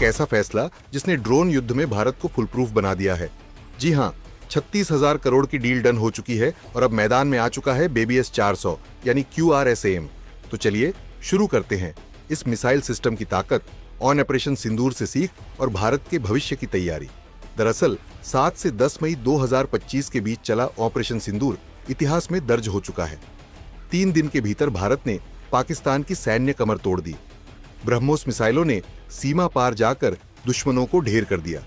एक ऐसा फैसला जिसने ड्रोन युद्ध में भारत को फुल प्रूफ बना दिया है। जी हाँ, 36,000 करोड़ की डील डन हो चुकी है और अब मैदान में आ चुका है बेबीएस 400 यानी QRSAM। तो चलिए शुरू करते हैं इस मिसाइल सिस्टम की ताकत, ऑन ऑपरेशन सिंदूर से सीख और भारत के भविष्य की तैयारी। दरअसल 7 से 10 मई 2025 के बीच चला ऑपरेशन सिंदूर इतिहास में दर्ज हो चुका है। 3 दिन के भीतर भारत ने पाकिस्तान की सैन्य कमर तोड़ दी। ब्रह्मोस मिसाइलों ने सीमा पार जाकर दुश्मनों को ढेर कर दिया।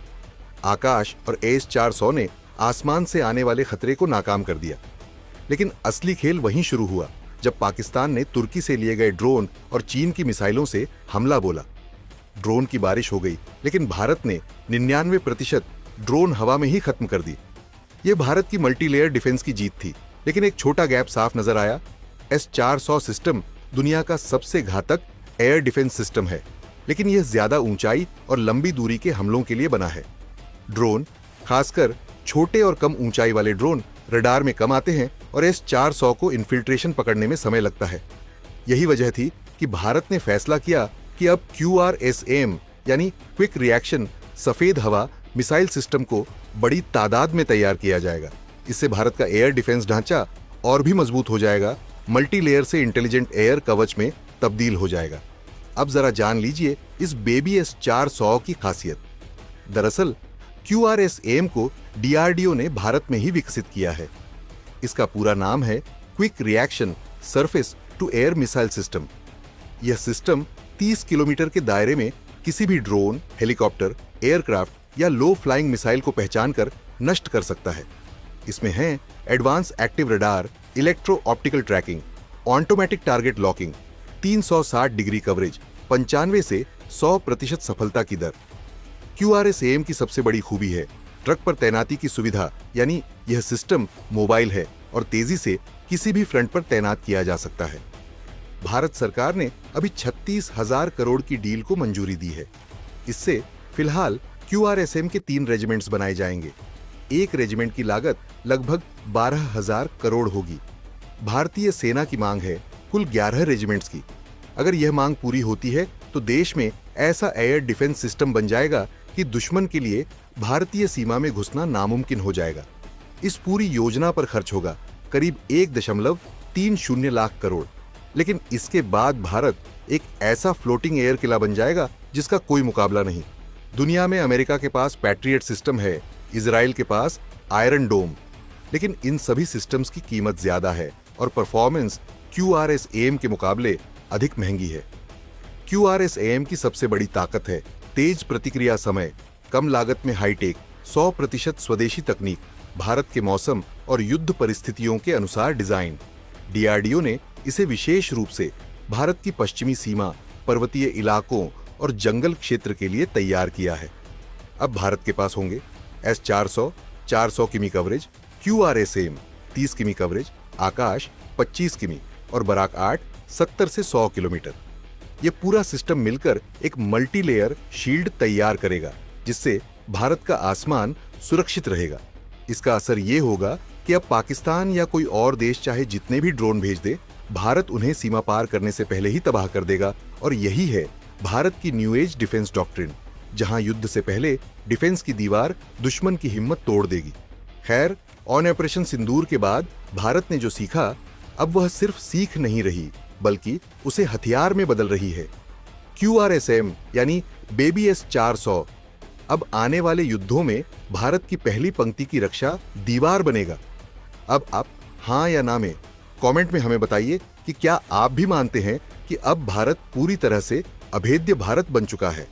आकाश और AS-400 ने आसमान से आने वाले खतरे को नाकाम कर दिया। लेकिन असली खेल वहीं शुरू हुआ जब पाकिस्तान ने तुर्की से लिए गए ड्रोन और चीन की मिसाइलों से हमला बोला। ड्रोन की बारिश हो गई, लेकिन भारत ने 99% ड्रोन हवा में ही खत्म कर दी। यह भारत की मल्टीलेयर डिफेंस की जीत थी, लेकिन एक छोटा गैप साफ नजर आया। S-400 सिस्टम दुनिया का सबसे घातक एयर डिफेंस सिस्टम है, लेकिन यह ज्यादा ऊंचाई और लंबी दूरी के हमलों के लिए बना है। ड्रोन, खासकर छोटे और कम ऊंचाई वाले ड्रोन, रडार में कम आते हैं और S-400 को इन्फिल्ट्रेशन पकड़ने में समय लगता है। यही वजह थी कि भारत ने फैसला किया कि अब QRSAM यानी क्विक रिएक्शन सफेद हवा मिसाइल सिस्टम को बड़ी तादाद में तैयार किया जाएगा। इससे भारत का एयर डिफेंस ढांचा और भी मजबूत हो जाएगा, मल्टीलेयर से इंटेलिजेंट एयर कवच में तब्दील हो जाएगा। अब जरा जान लीजिए इस बेबीएस 400 की खासियत। दरअसल QRSAM को DRDO ने भारत में ही विकसित किया है। इसका पूरा नाम है quick reaction surface to air missile system. यह सिस्टम 30 किलोमीटर के दायरे में किसी भी ड्रोन, हेलीकॉप्टर, एयरक्राफ्ट या लो फ्लाइंग मिसाइल को पहचानकर नष्ट कर सकता है। इसमें हैं advance active radar, electro optical tracking, automatic target locking, 360 degree coverage, 95 से 100% सफलता की दर। QRSAM की सबसे बड़ी खूबी है ट्रक पर तैनाती की सुविधा, यानी यह सिस्टम मोबाइल है और तेजी से किसी भी फ्रंट पर तैनात किया जा सकता है। भारत सरकार ने अभी 36,000 करोड़ की डील को मंजूरी दी है। इससे फिलहाल QRSAM के 3 रेजिमेंट्स बनाए जाएंगे। एक रेजिमेंट की लागत लगभग 12,000 करोड़ होगी। भारतीय सेना की मांग है कुल 11 रेजिमेंट्स की। अगर यह मांग पूरी होती है तो देश में ऐसा एयर डिफेंस सिस्टम बन जाएगा कि दुश्मन के लिए भारतीय सीमा में घुसना नामुमकिन हो जाएगा। इस पूरी योजना पर खर्च होगा करीब 1.30 लाख करोड़। लेकिन इसके बाद भारत एक ऐसा फ्लोटिंग एयर किला बन जाएगा जिसका कोई मुकाबला नहीं। दुनिया में अमेरिका के पास पैट्रियट सिस्टम है, इजराइल के पास आयरन डोम, लेकिन इन सभी सिस्टम्स की कीमत ज्यादा है और परफॉर्मेंस QRSAM के मुकाबले अधिक महंगी है। QRSAM की सबसे बड़ी ताकत है तेज प्रतिक्रिया समय, कम लागत में हाईटेक, 100% स्वदेशी तकनीक, भारत के मौसम और युद्ध परिस्थितियों के अनुसार डिजाइन। DRDO ने इसे विशेष रूप से भारत की पश्चिमी सीमा, पर्वतीय इलाकों और जंगल क्षेत्र के लिए तैयार किया है। अब भारत के पास होंगे S-400 400 किमी कवरेज, QRSAM 30 किमी कवरेज, आकाश 25 किमी और बराक 8 70 से 100 किलोमीटर। यह पूरा सिस्टम मिलकर एक मल्टीलेयर शील्ड तैयार करेगा, जिससे भारत का आसमान सुरक्षित रहेगा। इसका असर यह होगा कि अब पाकिस्तान या कोई और देश चाहे जितने भी ड्रोन भेज दे, भारत उन्हें सीमा पार करने से पहले ही तबाह कर देगा। और यही है भारत की न्यू एज डिफेंस डॉक्ट्रिन, जहां युद्ध से पहले डिफेंस की दीवार दुश्मन की हिम्मत तोड़ देगी। खैर, ऑन ऑपरेशन सिंदूर के बाद भारत ने जो सीखा, अब वह सिर्फ सीख नहीं रही, बल्कि उसे हथियार में बदल रही है। QRSAM यानी बेबीएस 400 अब आने वाले युद्धों में भारत की पहली पंक्ति की रक्षा दीवार बनेगा। अब आप हां या ना में कमेंट में हमें बताइए कि क्या आप भी मानते हैं कि अब भारत पूरी तरह से अभेद्य भारत बन चुका है।